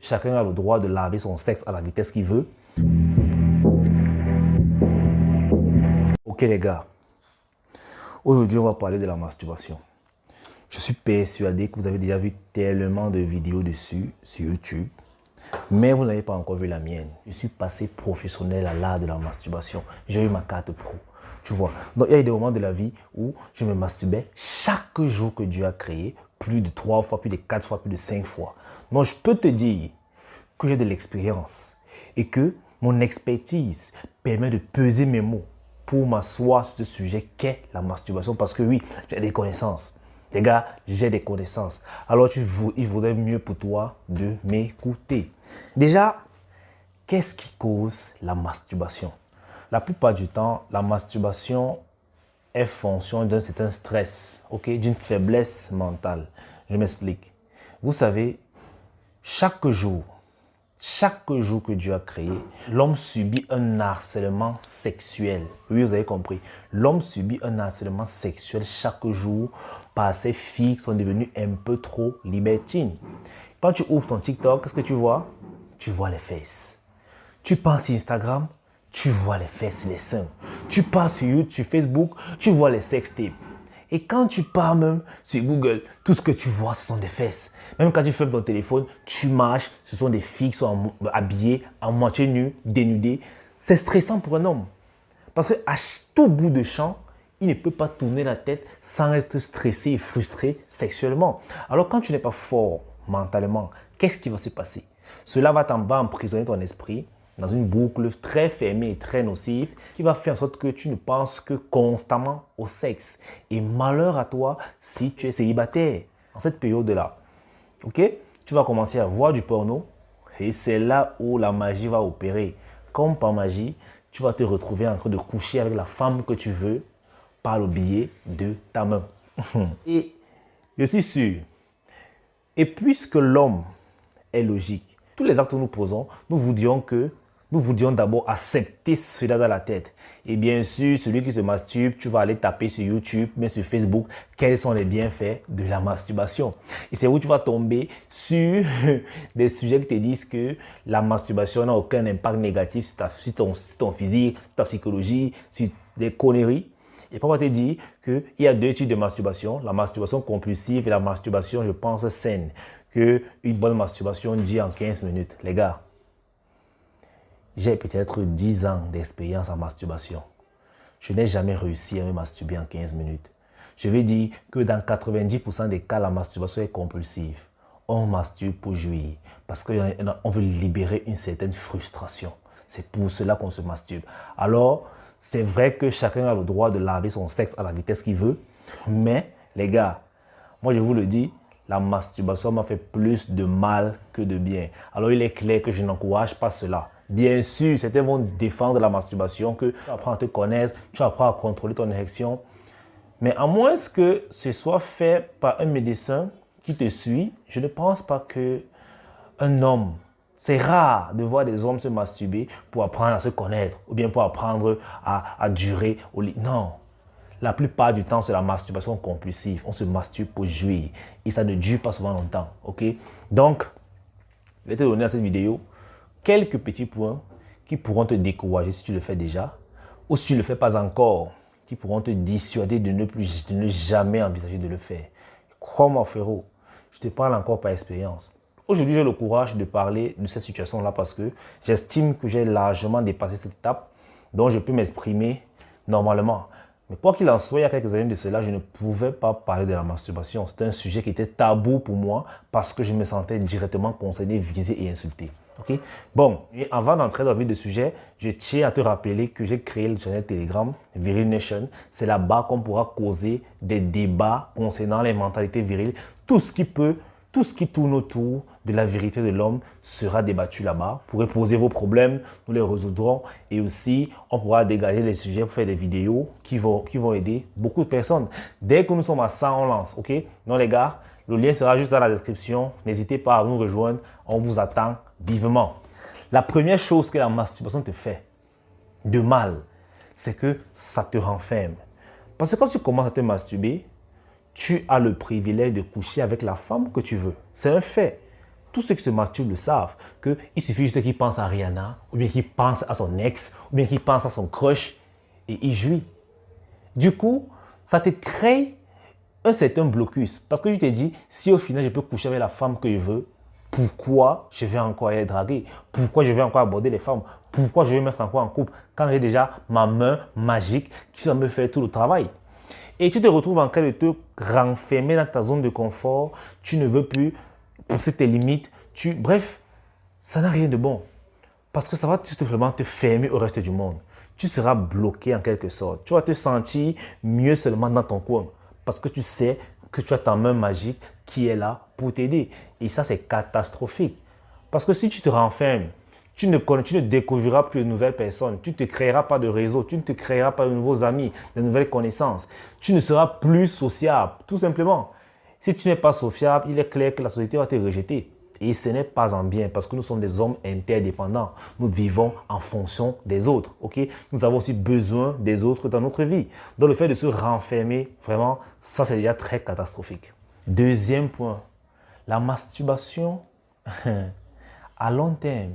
Chacun a le droit de laver son sexe à la vitesse qu'il veut. Ok les gars, aujourd'hui on va parler de la masturbation. Je suis persuadé que vous avez déjà vu tellement de vidéos dessus sur YouTube, mais vous n'avez pas encore vu la mienne. Je suis passé professionnel à l'art de la masturbation. J'ai eu ma carte pro. Tu vois, donc il y a eu des moments de la vie où je me masturbais chaque jour que Dieu a créé, plus de 3 fois, plus de 4 fois, plus de 5 fois. Donc je peux te dire que j'ai de l'expérience et que mon expertise permet de peser mes mots pour m'asseoir sur ce sujet qu'est la masturbation. Parce que oui, j'ai des connaissances. Les gars, j'ai des connaissances. Alors il vaudrait mieux pour toi de m'écouter. Déjà, qu'est-ce qui cause la masturbation? La plupart du temps, la masturbation est fonction d'un certain stress, okay, d'une faiblesse mentale. Je m'explique. Vous savez, chaque jour que Dieu a créé, l'homme subit un harcèlement sexuel. Oui, vous avez compris. L'homme subit un harcèlement sexuel chaque jour par ces filles qui sont devenues un peu trop libertines. Quand tu ouvres ton TikTok, qu'est-ce que tu vois? Tu vois les fesses. Tu penses sur Instagram, tu vois les fesses, les seins. Tu pars sur YouTube, sur Facebook, tu vois les sextapes. Et quand tu pars même sur Google, tout ce que tu vois, ce sont des fesses. Même quand tu fermes ton téléphone, tu marches, ce sont des filles qui sont habillées, à moitié nues, dénudées. C'est stressant pour un homme. Parce qu'à tout bout de champ, il ne peut pas tourner la tête sans être stressé et frustré sexuellement. Alors quand tu n'es pas fort mentalement, qu'est-ce qui va se passer? Cela va emprisonner ton esprit dans une boucle très fermée et très nocive qui va faire en sorte que tu ne penses que constamment au sexe. Et malheur à toi si tu es célibataire en cette période-là. Ok? Tu vas commencer à voir du porno et c'est là où la magie va opérer. Comme par magie, tu vas te retrouver en train de coucher avec la femme que tu veux par le biais de ta main. Et je suis sûr, et puisque l'homme est logique, tous les actes que nous posons, nous vous dirons d'abord accepter cela dans la tête. Et bien sûr, celui qui se masturbe, tu vas aller taper sur YouTube, mais sur Facebook, quels sont les bienfaits de la masturbation. Et c'est où tu vas tomber sur des sujets qui te disent que la masturbation n'a aucun impact négatif sur ton physique, ta psychologie, sur des conneries. Et pour te dire qu'il y a 2 types de masturbation, la masturbation compulsive et la masturbation, je pense, saine. Qu'une bonne masturbation dit en 15 minutes. Les gars, j'ai peut-être 10 ans d'expérience en masturbation. Je n'ai jamais réussi à me masturber en 15 minutes. Je vais dire que dans 90% des cas, la masturbation est compulsive. On masturbe pour jouir parce qu'on veut libérer une certaine frustration. C'est pour cela qu'on se masturbe. Alors, c'est vrai que chacun a le droit de laver son sexe à la vitesse qu'il veut. Mais, les gars, moi je vous le dis, la masturbation m'a fait plus de mal que de bien. Alors, il est clair que je n'encourage pas cela. Bien sûr, certains vont défendre la masturbation, que tu apprends à te connaître, tu apprends à contrôler ton érection. Mais à moins que ce soit fait par un médecin qui te suit, je ne pense pas qu'un homme, c'est rare de voir des hommes se masturber pour apprendre à se connaître ou bien pour apprendre à durer au lit. Non. La plupart du temps, c'est la masturbation compulsive. On se masturbe pour jouir et ça ne dure pas souvent longtemps. Ok? Donc, je vais te donner dans cette vidéo quelques petits points qui pourront te décourager si tu le fais déjà ou si tu ne le fais pas encore, qui pourront te dissuader de ne jamais envisager de le faire. Crois-moi, frérot, je te parle encore par expérience. Aujourd'hui, j'ai le courage de parler de cette situation-là parce que j'estime que j'ai largement dépassé cette étape dont je peux m'exprimer normalement. Mais quoi qu'il en soit, il y a quelques années de cela, je ne pouvais pas parler de la masturbation. C'était un sujet qui était tabou pour moi parce que je me sentais directement concerné, visé et insulté. Okay? Bon, et avant d'entrer dans le vif du sujet, je tiens à te rappeler que j'ai créé le channel Telegram Viril Nation. C'est là-bas qu'on pourra causer des débats concernant les mentalités viriles. Tout ce qui tourne autour de la vérité de l'homme sera débattu là-bas. Vous pourrez poser vos problèmes, nous les résoudrons. Et aussi, on pourra dégager les sujets pour faire des vidéos qui vont aider beaucoup de personnes. Dès que nous sommes à 100, on lance. Ok? Donc les gars, le lien sera juste dans la description. N'hésitez pas à nous rejoindre. On vous attend vivement. La première chose que la masturbation te fait de mal, c'est que ça te renferme. Parce que quand tu commences à te masturber, tu as le privilège de coucher avec la femme que tu veux. C'est un fait. tous ceux qui se masturbent le savent, qu'il suffit juste qu'il pense à Rihanna, ou bien qu'il pense à son ex, ou bien qu'il pense à son crush, et il jouit. Du coup, ça te crée un certain blocus. Parce que tu te dis, si au final je peux coucher avec la femme que je veux, pourquoi je vais encore aller draguer? Pourquoi je vais encore aborder les femmes? Pourquoi je vais mettre encore en couple quand j'ai déjà ma main magique qui va me faire tout le travail? Et tu te retrouves en train de te renfermer dans ta zone de confort. Tu ne veux plus pousser tes limites. Bref, ça n'a rien de bon. Parce que ça va tout simplement te fermer au reste du monde. Tu seras bloqué en quelque sorte. Tu vas te sentir mieux seulement dans ton coin. Parce que tu sais que tu as ta main magique qui est là pour t'aider. Et ça, c'est catastrophique. Parce que si tu te renfermes, tu ne découvriras plus de nouvelles personnes. Tu ne te créeras pas de réseau. Tu ne te créeras pas de nouveaux amis, de nouvelles connaissances. Tu ne seras plus sociable, tout simplement. Si tu n'es pas sociable, il est clair que la société va te rejeter. Et ce n'est pas en bien parce que nous sommes des hommes interdépendants. Nous vivons en fonction des autres. Okay? Nous avons aussi besoin des autres dans notre vie. Donc le fait de se renfermer, vraiment, ça c'est déjà très catastrophique. Deuxième point, la masturbation à long terme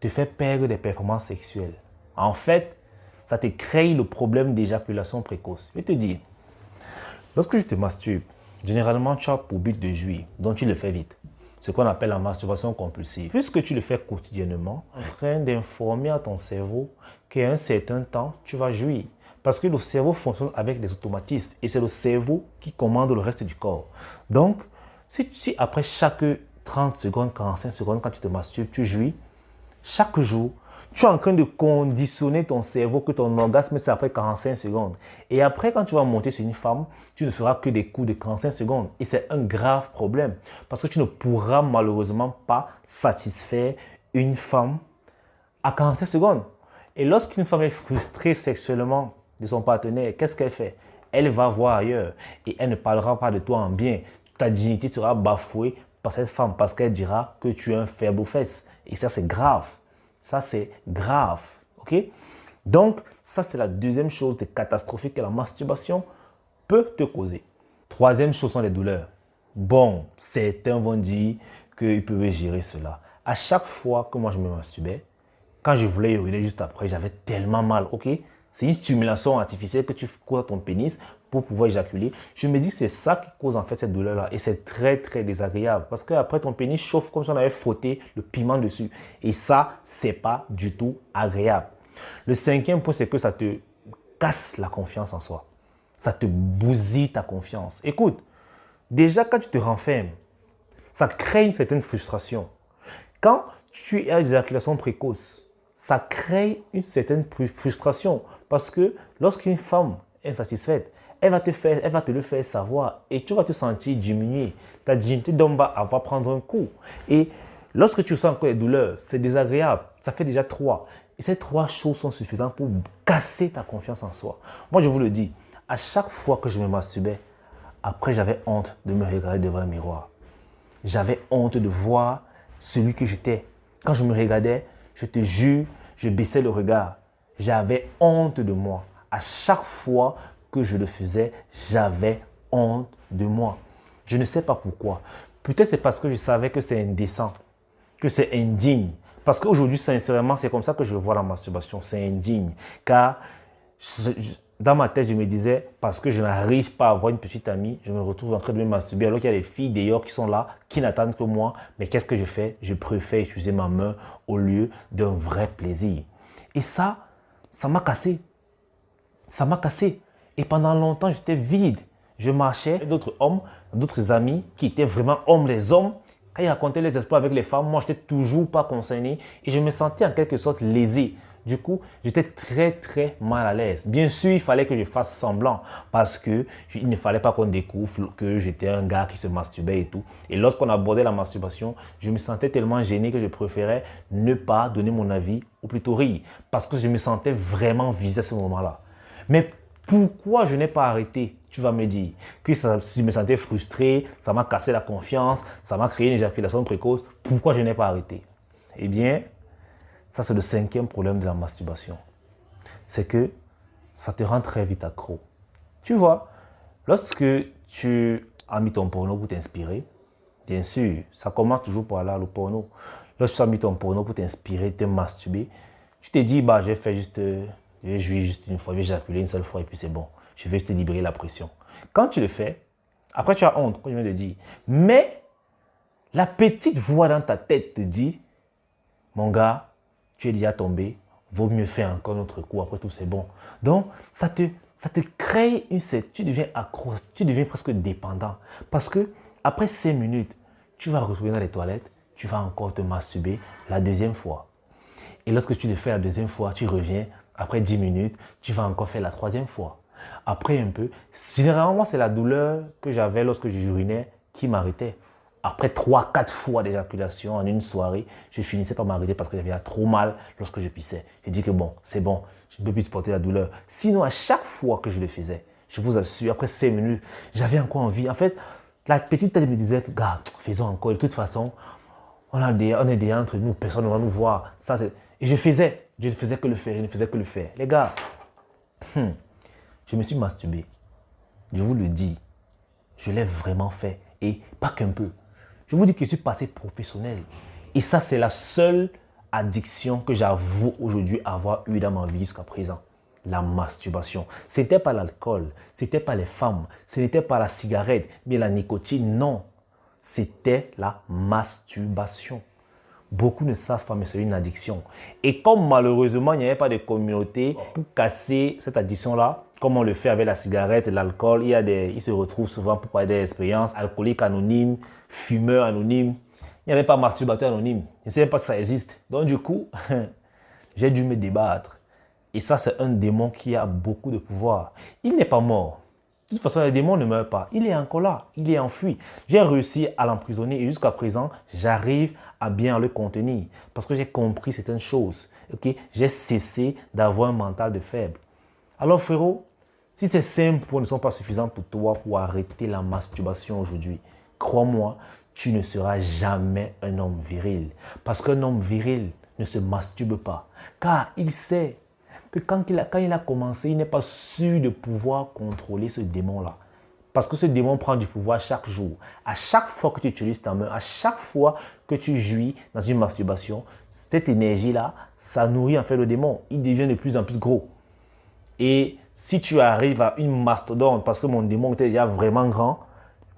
te fait perdre des performances sexuelles. En fait, ça te crée le problème d'éjaculation précoce. Je vais te dire, lorsque je te masturbe, généralement tu as pour but de jouir, donc tu le fais vite. Ce qu'on appelle la masturbation compulsive. Puisque tu le fais quotidiennement, en train d'informer à ton cerveau qu'à un certain temps, tu vas jouir. Parce que le cerveau fonctionne avec des automatismes et c'est le cerveau qui commande le reste du corps. Donc, si après chaque 30 secondes, 45 secondes, quand tu te masturbes, tu jouis, chaque jour, tu es en train de conditionner ton cerveau que ton orgasme, c'est après 45 secondes. Et après, quand tu vas monter sur une femme, tu ne feras que des coups de 45 secondes. Et c'est un grave problème parce que tu ne pourras malheureusement pas satisfaire une femme à 45 secondes. Et lorsqu'une femme est frustrée sexuellement de son partenaire, qu'est-ce qu'elle fait? Elle va voir ailleurs et elle ne parlera pas de toi en bien. Ta dignité sera bafouée par cette femme parce qu'elle dira que tu es un faible aux fesses. Et ça, c'est grave. Ça, c'est grave. OK? Donc, ça, c'est la deuxième chose de catastrophique que la masturbation peut te causer. Troisième chose sont les douleurs. Bon, certains vont dire qu'ils peuvent gérer cela. À chaque fois que moi, je me masturbais, quand je voulais uriner juste après, j'avais tellement mal. OK? C'est une stimulation artificielle que tu causes à ton pénis pour pouvoir éjaculer. Je me dis que c'est ça qui cause en fait cette douleur-là. Et c'est très, très désagréable. Parce qu'après, ton pénis chauffe comme si on avait frotté le piment dessus. Et ça, c'est pas du tout agréable. Le cinquième point, c'est que ça te casse la confiance en soi. Ça te bousille ta confiance. Écoute, déjà quand tu te renfermes, ça crée une certaine frustration. Quand tu as une éjaculation précoce, ça crée une certaine frustration. Parce que lorsqu'une femme est insatisfaite, elle va te le faire savoir et tu vas te sentir diminué. Ta dignité d'homme va prendre un coup. Et lorsque tu sens encore les douleurs, c'est désagréable. Ça fait déjà 3. Et ces 3 choses sont suffisantes pour casser ta confiance en soi. Moi, je vous le dis, à chaque fois que je me masturbais, après, j'avais honte de me regarder devant un miroir. J'avais honte de voir celui que j'étais. Quand je me regardais, je te jure, je baissais le regard. J'avais honte de moi. À chaque fois que je le faisais, j'avais honte de moi. Je ne sais pas pourquoi. Peut-être c'est parce que je savais que c'est indécent, que c'est indigne. Parce qu'aujourd'hui, sincèrement, c'est comme ça que je vois la masturbation. C'est indigne. Car dans ma tête, je me disais, parce que je n'arrive pas à avoir une petite amie, je me retrouve en train de me masturber alors qu'il y a des filles d'ailleurs qui sont là, qui n'attendent que moi. Mais qu'est-ce que je fais? Je préfère utiliser ma main au lieu d'un vrai plaisir. Et ça m'a cassé. Ça m'a cassé. Et pendant longtemps, j'étais vide. Je marchais avec d'autres hommes, d'autres amis qui étaient vraiment hommes, les hommes. Quand ils racontaient les exploits avec les femmes, moi, je n'étais toujours pas concerné et je me sentais en quelque sorte lésé. Du coup, j'étais très, très mal à l'aise. Bien sûr, il fallait que je fasse semblant parce qu'il ne fallait pas qu'on découvre que j'étais un gars qui se masturbait et tout. Et lorsqu'on abordait la masturbation, je me sentais tellement gêné que je préférais ne pas donner mon avis ou plutôt rire parce que je me sentais vraiment visé à ce moment-là. Mais pourquoi je n'ai pas arrêté? Tu vas me dire que je me sentais frustré, ça m'a cassé la confiance, ça m'a créé une éjaculation précoce. Pourquoi je n'ai pas arrêté? Eh bien, ça c'est le 5e problème de la masturbation. C'est que ça te rend très vite accro. Tu vois, lorsque tu as mis ton porno pour t'inspirer, Bien sûr, ça commence toujours par là, le porno. Lorsque tu as mis ton porno pour t'inspirer, te masturber, tu te dis, bah, je vais faire juste, je vais jouir juste une fois, je vais éjaculer une seule fois et puis c'est bon. Je vais juste libérer la pression. Quand tu le fais, après tu as honte, comme je viens de dire. Mais la petite voix dans ta tête te dit, mon gars, tu es déjà tombé, vaut mieux faire encore un autre coup, après tout c'est bon. Donc, ça te crée tu deviens accro, tu deviens presque dépendant. Parce que après 5 minutes, tu vas retourner dans les toilettes, tu vas encore te masturber la deuxième fois. Et lorsque tu le fais la deuxième fois, tu reviens, après 10 minutes, tu vas encore faire la troisième fois. Après un peu, généralement c'est la douleur que j'avais lorsque j'urinais qui m'arrêtait. Après 3-4 fois d'éjaculation en une soirée, je finissais par m'arrêter parce que j'avais trop mal lorsque je pissais. J'ai dit que bon, c'est bon, je ne peux plus supporter la douleur. Sinon, à chaque fois que je le faisais, je vous assure, après 5 minutes, j'avais encore envie. En fait, la petite tête me disait, gars, faisons encore. De toute façon, on est déjà entre nous, personne ne va nous voir. Et je ne faisais que le faire, je ne faisais que le faire. Les gars, je me suis masturbé. Je vous le dis, je l'ai vraiment fait et pas qu'un peu. Je vous dis que je suis passé professionnel. Et ça, c'est la seule addiction que j'avoue aujourd'hui avoir eu dans ma vie jusqu'à présent. La masturbation. Ce n'était pas l'alcool, ce n'était pas les femmes, ce n'était pas la cigarette, mais la nicotine, non. C'était la masturbation. Beaucoup ne savent pas, mais c'est une addiction. Et comme malheureusement, il n'y avait pas de communauté pour casser cette addiction-là, comme on le fait avec la cigarette et l'alcool, ils se retrouvent souvent pour parler des expériences alcooliques anonymes, fumeurs anonymes. Il n'y avait pas masturbateur anonyme. Je ne savais pas si ça existe. Donc du coup, j'ai dû me débattre. Et ça, c'est un démon qui a beaucoup de pouvoir. Il n'est pas mort. De toute façon, le démon ne meurt pas. Il est encore là. Il est enfui. J'ai réussi à l'emprisonner et jusqu'à présent, j'arrive à bien le contenir. Parce que j'ai compris certaines choses. Okay? J'ai cessé d'avoir un mental de faible. Alors frérot, si ces 5 points ne sont pas suffisants pour toi pour arrêter la masturbation aujourd'hui, crois-moi, tu ne seras jamais un homme viril. Parce qu'un homme viril ne se masturbe pas. Car il sait que quand il a commencé, il n'est pas sûr de pouvoir contrôler ce démon-là. Parce que ce démon prend du pouvoir chaque jour. À chaque fois que tu utilises ta main, à chaque fois que tu jouis dans une masturbation, cette énergie-là, ça nourrit en fait le démon. Il devient de plus en plus gros. Et si tu arrives à une mastodonte, parce que mon démon était déjà vraiment grand,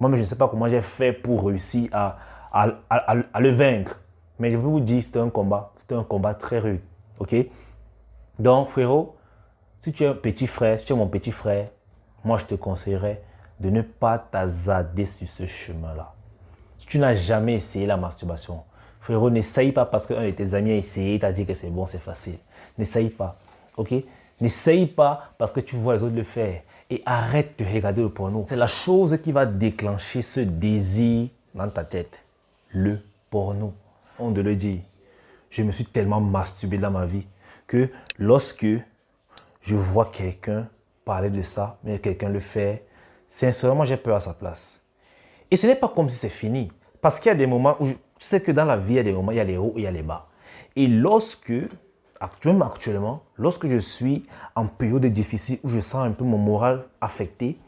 moi, je ne sais pas comment j'ai fait pour réussir à le vaincre. Mais je peux vous dire, c'était un combat très rude. Ok? Donc, frérot, si tu es un petit frère, si tu es mon petit frère, moi, je te conseillerais de ne pas t'hasarder sur ce chemin-là. Si tu n'as jamais essayé la masturbation, frérot, n'essaye pas parce qu'un de tes amis a essayé et t'a dit que c'est bon, c'est facile. N'essaye pas. Ok? N'essaye pas parce que tu vois les autres le faire. Et arrête de regarder le porno. C'est la chose qui va déclencher ce désir dans ta tête. Le porno. On te le dit. Je me suis tellement masturbé dans ma vie que lorsque je vois quelqu'un parler de ça, mais quelqu'un le fait, sincèrement, j'ai peur à sa place. Et ce n'est pas comme si c'est fini. Parce qu'il y a des moments où, tu sais que dans la vie, il y a des moments, il y a les hauts et il y a les bas. Et actuellement, lorsque je suis en période difficile où je sens un peu mon moral affecté,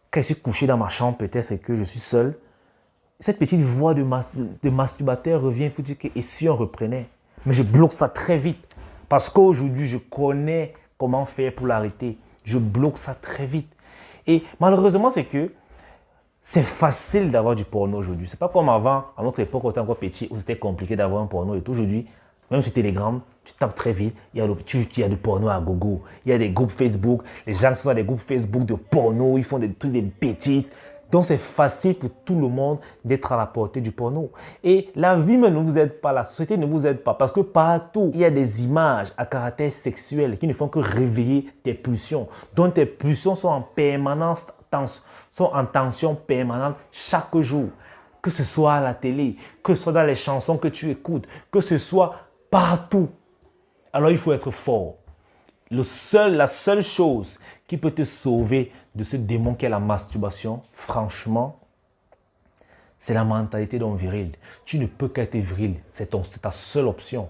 quand je suis couché dans ma chambre peut-être et que je suis seul, cette petite voix de masturbateur revient pour dire que et si on reprenait? Mais je bloque ça très vite parce qu'aujourd'hui, je connais comment faire pour l'arrêter. Je bloque ça très vite. Et malheureusement, c'est que c'est facile d'avoir du porno aujourd'hui. C'est pas comme avant, à notre époque, quand on était encore petit, où c'était compliqué d'avoir un porno et tout. Aujourd'hui, même sur Telegram, tu tapes très vite, il y a du porno à gogo. Il y a des groupes Facebook, les gens sont dans des groupes Facebook de porno, ils font des trucs, des bêtises. Donc c'est facile pour tout le monde d'être à la portée du porno. Et la vie ne vous aide pas, la société ne vous aide pas. Parce que partout, il y a des images à caractère sexuel qui ne font que réveiller tes pulsions. Donc tes pulsions sont en permanence, sont en tension permanente chaque jour. Que ce soit à la télé, que ce soit dans les chansons que tu écoutes, que ce soit partout. Alors il faut être fort. La seule chose qui peut te sauver de ce démon qu'est la masturbation, franchement, c'est la mentalité d'homme viril. Tu ne peux qu'être viril. C'est ta seule option.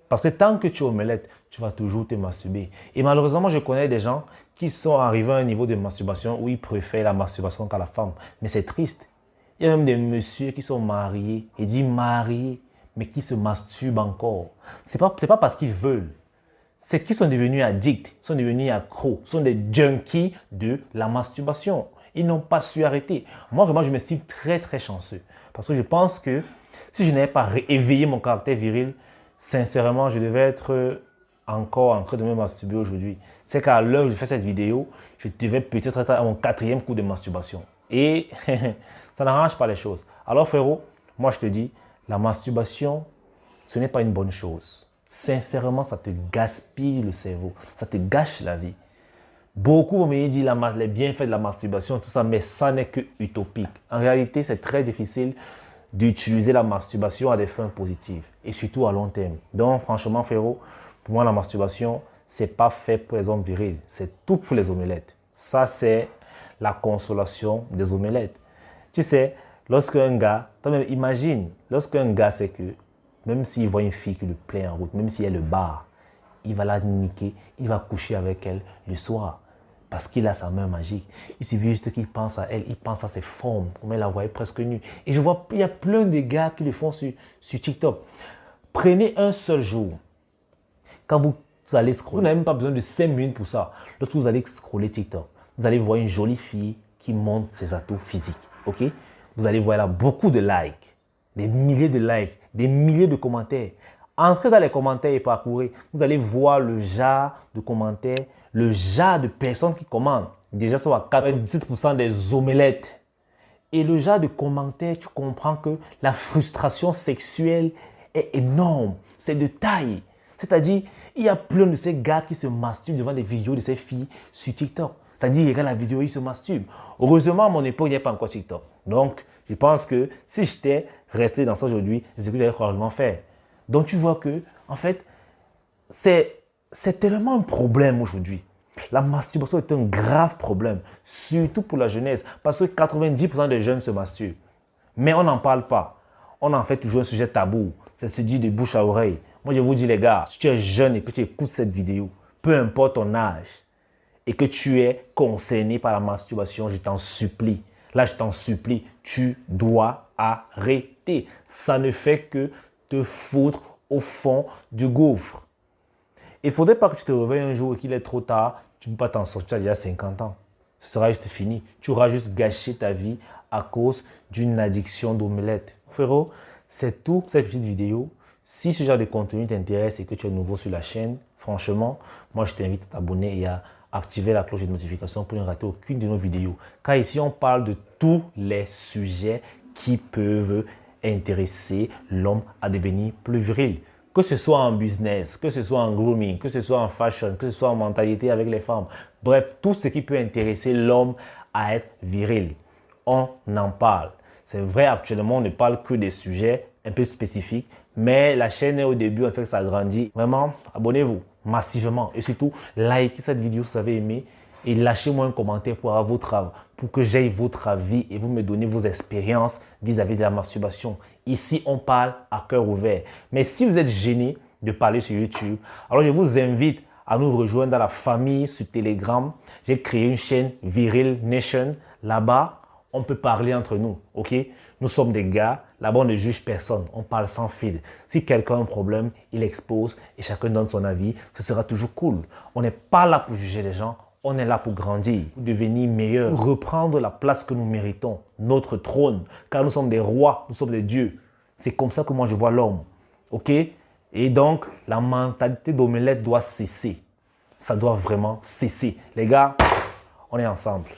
Parce que tant que tu es omelette, tu vas toujours te masturber. Et malheureusement, je connais des gens qui sont arrivés à un niveau de masturbation où ils préfèrent la masturbation qu'à la femme. Mais c'est triste. Il Il y a même des messieurs qui sont mariés, et dit mariés, mais qui se masturbent encore. C'est pas parce qu'ils veulent. C'est qu'ils sont devenus addicts, sont devenus accros, sont des junkies de la masturbation. Ils n'ont pas su arrêter. Moi, vraiment, je m'estime très, très chanceux. Parce que je pense que si je n'avais pas éveillé mon caractère viril, sincèrement, je devais être encore en train de me masturber aujourd'hui. C'est qu'à l'heure où je fais cette vidéo, je devais peut-être être à mon 4e coup de masturbation. Et ça n'arrange pas les choses. Alors frérot, moi je te dis, la masturbation, ce n'est pas une bonne chose. Sincèrement, ça te gaspille le cerveau. Ça te gâche la vie. Beaucoup vont me dire les bienfaits de la masturbation, tout ça, mais ça n'est que utopique. En réalité, c'est très difficile d'utiliser la masturbation à des fins positives et surtout à long terme. Donc franchement frérot, pour moi la masturbation, c'est pas fait pour les hommes virils, c'est tout pour les omelettes. Ça c'est la consolation des omelettes. Tu sais, lorsqu'un gars, toi-même imagine, lorsqu'un gars sait que même s'il voit une fille qui le plaît en route, même si elle le barre, il va la niquer, il va coucher avec elle le soir. Parce qu'il a sa main magique. Il suffit juste qu'il pense à elle, il pense à ses formes, comme elle la voyait presque nue. Et je vois, il y a plein de gars qui le font sur TikTok. Prenez un seul jour. Quand vous allez scroller, vous n'avez même pas besoin de 5 minutes pour ça. Lorsque vous allez scroller TikTok, vous allez voir une jolie fille qui montre ses atouts physiques. Ok? Vous allez voir là beaucoup de likes, des milliers de likes, des milliers de commentaires. Entrez dans les commentaires et parcourez. Vous allez voir le genre de commentaires, le genre de personnes qui commentent. Déjà, ça va 97% des omelettes. Et le genre de commentaires, tu comprends que la frustration sexuelle est énorme. C'est de taille. C'est-à-dire, il y a plein de ces gars qui se masturbent devant des vidéos de ces filles sur TikTok. C'est-à-dire, ils regardent la vidéo, ils se masturbent. Heureusement, à mon époque, il n'y a pas encore TikTok. Donc, je pense que si j'étais resté dans ça aujourd'hui, c'est ce que j'allais probablement faire. Donc, tu vois que, en fait, c'est tellement un problème aujourd'hui. La masturbation est un grave problème, surtout pour la jeunesse, parce que 90% des jeunes se masturbent. Mais on n'en parle pas. On en fait toujours un sujet tabou. Ça se dit de bouche à oreille. Moi, je vous dis, les gars, si tu es jeune et que tu écoutes cette vidéo, peu importe ton âge, et que tu es concerné par la masturbation, je t'en supplie. Là, je t'en supplie, tu dois arrêter. Ça ne fait que te foutre au fond du gouffre. Il ne faudrait pas que tu te réveilles un jour et qu'il est trop tard, tu ne peux pas t'en sortir il y a 50 ans. Ce sera juste fini. Tu auras juste gâché ta vie à cause d'une addiction d'omelette. Frérot, c'est tout pour cette petite vidéo. Si ce genre de contenu t'intéresse et que tu es nouveau sur la chaîne, franchement, moi je t'invite à t'abonner et à activer la cloche de notification pour ne rater aucune de nos vidéos. Car ici, on parle de tous les sujets qui peuvent intéresser l'homme à devenir plus viril. Que ce soit en business, que ce soit en grooming, que ce soit en fashion, que ce soit en mentalité avec les femmes. Bref, tout ce qui peut intéresser l'homme à être viril. On en parle. C'est vrai, actuellement, on ne parle que des sujets un peu spécifiques. Mais la chaîne est au début, en fait, ça grandit. Vraiment, abonnez-vous massivement. Et surtout, likez cette vidéo si vous avez aimé. Et lâchez-moi un commentaire pour avoir pour que j'aie votre avis et vous me donnez vos expériences vis-à-vis de la masturbation. Ici, on parle à cœur ouvert. Mais si vous êtes gêné de parler sur YouTube, alors je vous invite à nous rejoindre dans la famille sur Telegram. J'ai créé une chaîne Viril Nation. Là-bas, on peut parler entre nous, ok? Nous sommes des gars, là-bas on ne juge personne, on parle sans fil. Si quelqu'un a un problème, il expose et chacun donne son avis, ce sera toujours cool. On n'est pas là pour juger les gens, on est là pour grandir, pour devenir meilleur, pour reprendre la place que nous méritons, notre trône, car nous sommes des rois, nous sommes des dieux. C'est comme ça que moi je vois l'homme, ok? Et donc, la mentalité d'omelette doit cesser. Ça doit vraiment cesser. Les gars, on est ensemble.